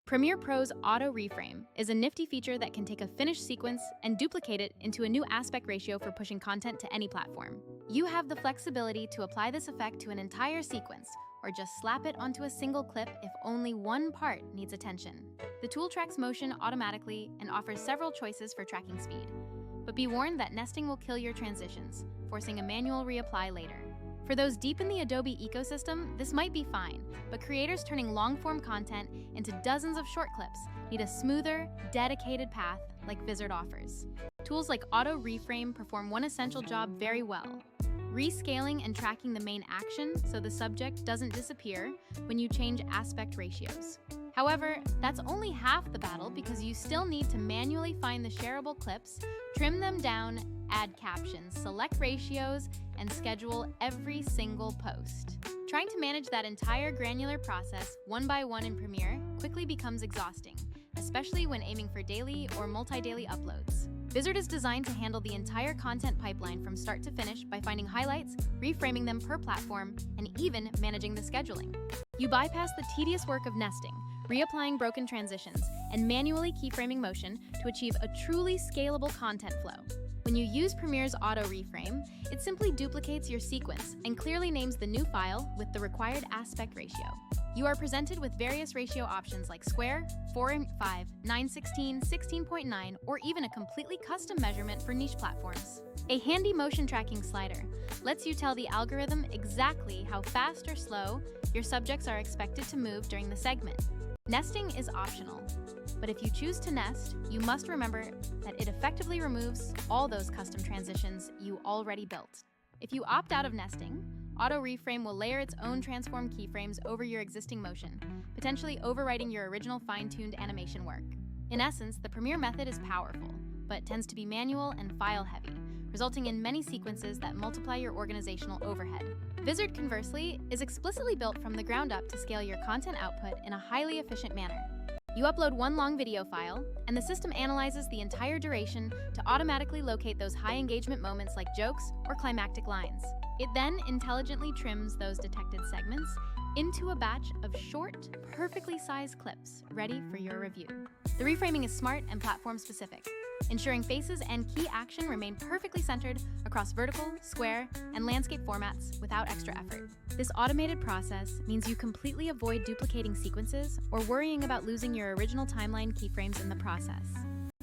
Premiere Pro's Auto Reframe is a nifty feature that can take a finished sequence and duplicate it into a new aspect ratio for pushing content to any platform. You have the flexibility to apply this effect to an entire sequence, or just slap it onto a single clip if only one part needs attention. The tool tracks motion automatically and offers several choices for tracking speed. But be warned that nesting will kill your transitions, forcing a manual reapply later. For those deep in the Adobe ecosystem, this might be fine, but creators turning long-form content into dozens of short clips need a smoother, dedicated path like Vizard offers. Tools like Auto Reframe perform one essential job very well: rescaling and tracking the main action so the subject doesn't disappear when you change aspect ratios. However, that's only half the battle because you still need to manually find the shareable clips, trim them down, add captions, select ratios, and schedule every single post. Trying to manage that entire granular process one by one in Premiere quickly becomes exhausting, especially when aiming for daily or multi-daily uploads. Vizard is designed to handle the entire content pipeline from start to finish by finding highlights, reframing them per platform, and even managing the scheduling. You bypass the tedious work of nesting, reapplying broken transitions, and manually keyframing motion to achieve a truly scalable content flow. When you use Premiere's Auto Reframe, it simply duplicates your sequence and clearly names the new file with the required aspect ratio. You are presented with various ratio options like square, 4:5, 9:16, 16:9, or even a completely custom measurement for niche platforms. A handy motion tracking slider lets you tell the algorithm exactly how fast or slow your subjects are expected to move during the segment. Nesting is optional, but if you choose to nest, you must remember that it effectively removes all those custom transitions you already built. If you opt out of nesting, Auto Reframe will layer its own transform keyframes over your existing motion, potentially overwriting your original fine-tuned animation work. In essence, the Premiere method is powerful, but tends to be manual and file-heavy, resulting in many sequences that multiply your organizational overhead. Vizard, conversely, is explicitly built from the ground up to scale your content output in a highly efficient manner. You upload one long video file, and the system analyzes the entire duration to automatically locate those high engagement moments like jokes or climactic lines. It then intelligently trims those detected segments into a batch of short, perfectly sized clips ready for your review. The reframing is smart and platform-specific, ensuring faces and key action remain perfectly centered across vertical, square, and landscape formats without extra effort. This automated process means you completely avoid duplicating sequences or worrying about losing your original timeline keyframes in the process.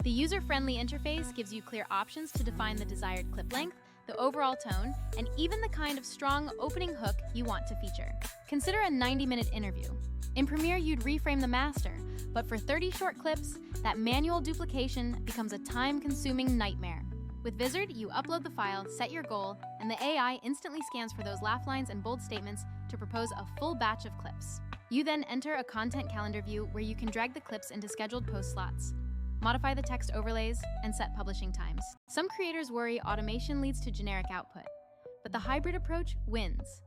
The user-friendly interface gives you clear options to define the desired clip length, the overall tone, and even the kind of strong opening hook you want to feature. Consider a 90-minute interview. In Premiere, you'd reframe the master, but for 30 short clips, that manual duplication becomes a time-consuming nightmare. With Vizard, you upload the file, set your goal, and the AI instantly scans for those laugh lines and bold statements to propose a full batch of clips. You then enter a content calendar view where you can drag the clips into scheduled post slots, modify the text overlays, and set publishing times. Some creators worry automation leads to generic output, but the hybrid approach wins.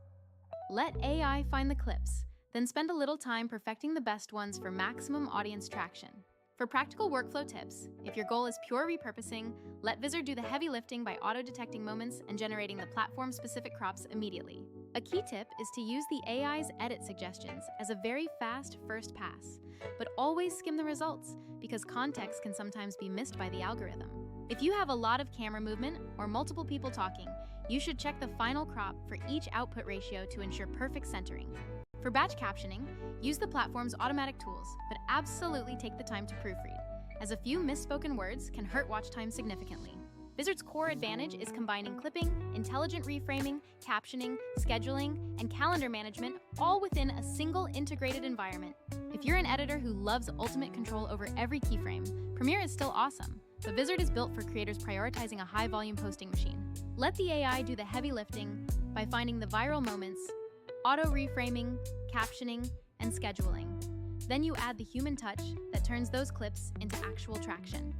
Let AI find the clips, then spend a little time perfecting the best ones for maximum audience traction. For practical workflow tips, if your goal is pure repurposing, let Vizard do the heavy lifting by auto-detecting moments and generating the platform-specific crops immediately. A key tip is to use the AI's edit suggestions as a very fast first pass, but always skim the results because context can sometimes be missed by the algorithm. If you have a lot of camera movement or multiple people talking, you should check the final crop for each output ratio to ensure perfect centering. For batch captioning, use the platform's automatic tools, but absolutely take the time to proofread, as a few misspoken words can hurt watch time significantly. Vizard's core advantage is combining clipping, intelligent reframing, captioning, scheduling, and calendar management all within a single integrated environment. If you're an editor who loves ultimate control over every keyframe, Premiere is still awesome, but Vizard is built for creators prioritizing a high-volume posting machine. Let the AI do the heavy lifting by finding the viral moments, auto-reframing, captioning, and scheduling. Then you add the human touch that turns those clips into actual traction.